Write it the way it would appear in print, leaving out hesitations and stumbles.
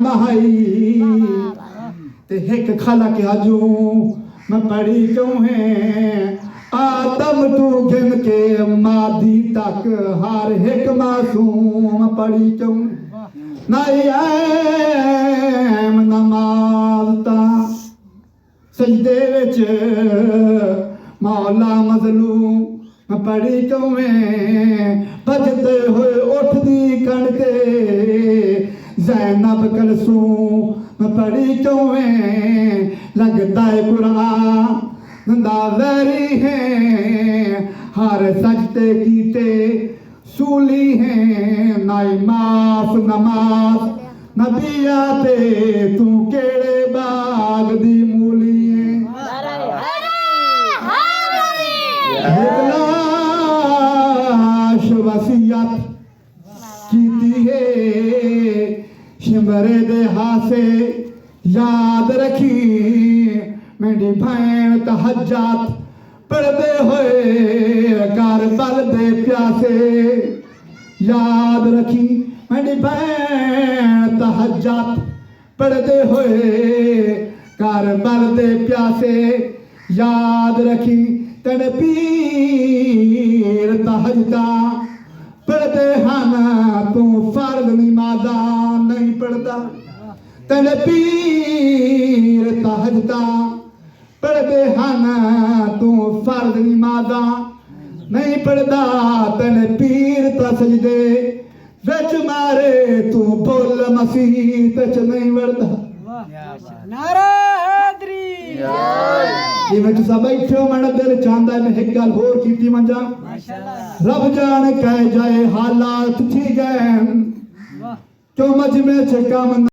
महाई ते हिक खलक हजू मैं पढ़ी क्यों है आदम तू गिन के मादी तक हर हिक मासूम पढ़ी क्यों नहीं ऐम नमाज ता सजदे विच मौला मजलूम मैं पढ़ी क्यों है भजते हुए उठदी कणते ज़ैनब कलसूम मैं पढ़ी क्यों है लगता है कुरान दावरी है हर सजते कीते सूली है नाई माफ नमाज नबिया ते तू केड़े बाग दी मूली है वसीयत कीती है शिमरे दे हासे याद रखी मेरी भैन तहज्जुद पढ़दे होए करबल दे प्यासे याद रखी मेरी भैन तहज्जुद पढ़दे होए करबल दे प्यासे याद रखी तेरे पीर तहज्जुदा पढ़दे हन तू फर्ज नमाज़ा नहीं पढ़दा तेरे पीर तहज्जुदा पढ़दे हन तू फर्ज नमाज़ा नहीं पढ़दा तेरे पीर तसजदे विच मारे तू बोल मसीत च नहीं वड़दा नारा हैदरी जिवें तुसां बैठे हो मेरा दिल चाहता है मैं एक गल होर कीती मंजा रब जान कह जाए हालात ठीक है क्यों मजमे च कम